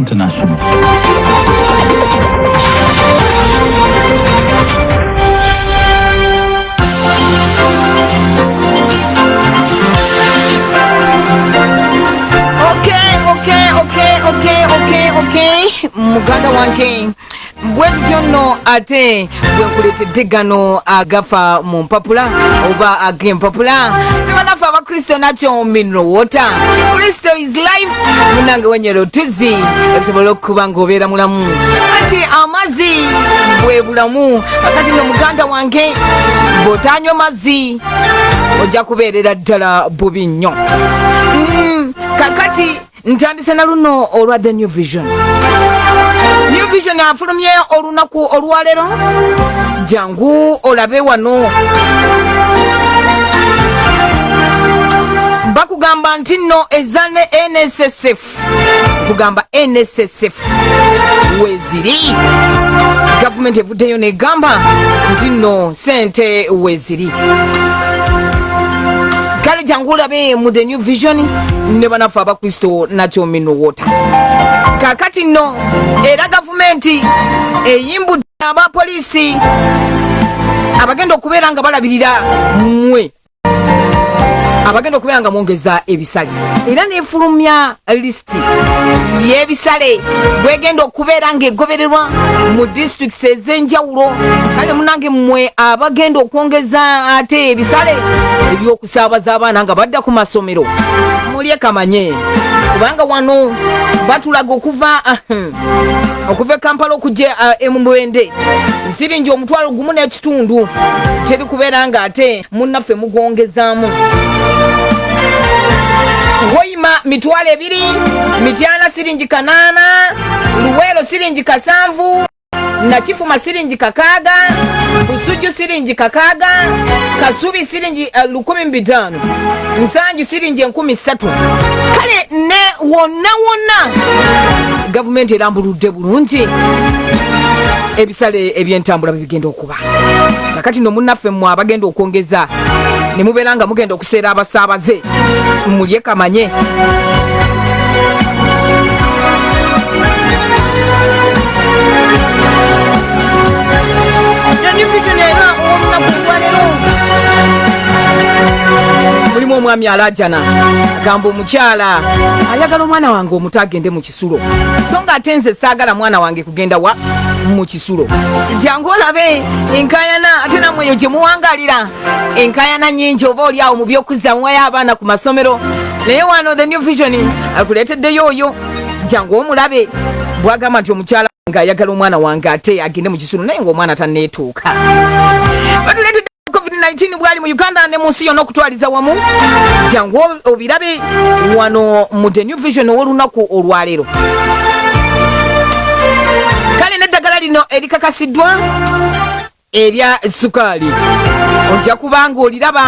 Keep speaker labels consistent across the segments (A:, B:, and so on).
A: International.
B: Okay. Muganda wange bwetutyo nno ate bwenkuletedde gano agafa mu mpapula oba ag'empapula ne banafe abakristo nakyo mineral water. Kristo is life. Munange wenyero tuzi esobola okuba ng'obeera mulamu ati amazzi bwe bulamu. Kakati no muganda wange bw'otanywa mazzi ojja kubeerera ddala bubi nnyo. Kakati ntandise na luno olwa The New Vision. New Vision afulumye olunaku olwaleero. Jangu olabe wano. Bakugamba nti nno ezane NSSF. Kugamba NSSF weziri. Government evuddeyo negamba nti nno sente weziri. Kale jangu olabe mu The New Vision ne banafe abakristo nakyo mineral water. Kakati nno era gavumenti eyimbudde abapoliisi abagenda okubeera nga balabirira mmwe, abagenda okubeera nga mwongeza ebisale, era nefulumya lisiti y'ebisale bwegenda okubeera nga egobererwa mu districts ez'enjawulo. Kale munange mmwe abagenda okwongeza ate ebisale ebyokusaabaza abaana nga badda ku masomero mulye kamanye, kubanga wano batulaga okuva e Kampala okujja Mubende siringi omutwalo gumu n'ekitundu, teri kubeera nga ate munnaffe mugongezaamu. Hoima mitwalo 2, Mityana siringi 8, Luwero siringi 7, Nakifuma siringi 6, Busuju siringi 6, Kasubi siringi 15, Nsanji siringi 13. Kale ne wonna gavumenti erambuludde bulungi ebisale ebyentambula bigenda okuba. Kakati no munnaffe mmwe abagenda okwongeza ne mubeera nga mugenda okuseera abasaabaze mulye kamanye. Mulimu omwami alajana agamba omukyala ayagala omwana wange omuto agende mu kisulo, so nga ate nze saagala mwana wange kugenda wa mu kisulo. Jangu olabe enkayana ate namwe eyo gye muwangalira enkayana nnyingi oba oli awo mu by'okuzzamuwayo abaana ku masomero. Naye wano The New Vision akuleeteddeyo oyo. Jangu omulabe bwagamba nti omukyala nga ayagala omwana wange ate agende mu kisulo naye ng'omwana tanneetuuka. Batuleetedde COVID-19 bwali mu Uganda ne mu nsi yonna okutwaliza wamu. Jangu obirabe wano mu The New Vision ow'olunaku olwaleero. Kale n'eddagala lino erikakasiddwa erya sukaali ojja kubanga oliraba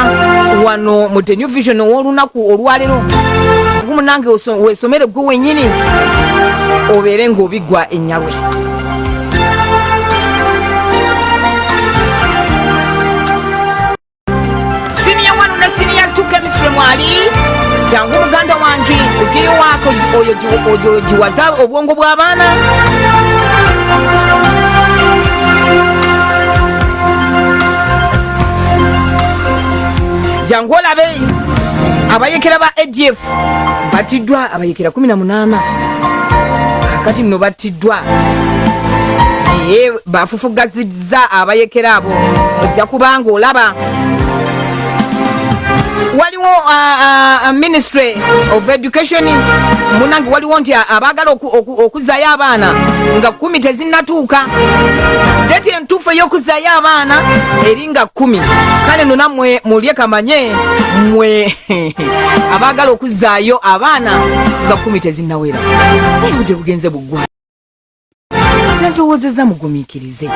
B: wano mu The New Vision ow'olunaku olwaleero. Gumunange weesomere gwe wennyini obeere ng'obiggwa ennyalwe. Mwali jangu muganda wange ujiri wako oyo jiwaza obwongo bw'abaana. Jangu olabe abayekera ba ADF batiddwa abayekera 18 kakati nno batiddwa bafufugazizza abayekera abo ojja kubanga olaba waliwo Ministry of Education munange waliwo nti abagala okuzaayo abaana nga 10 tezinnatuuka. Deti entuufu ey'okuzaayo abaana eri nga 10. Kale no nammwe mulye kamanye mmwe abagala okuzaayo abaana nga 10 tezinnawera. Obudde bugenze buggwa. Nalowoozezza mugumiikirize.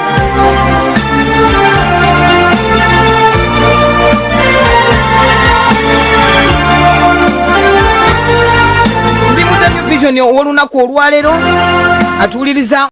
B: Vision ow'olunaku olwaleero atuwuliriza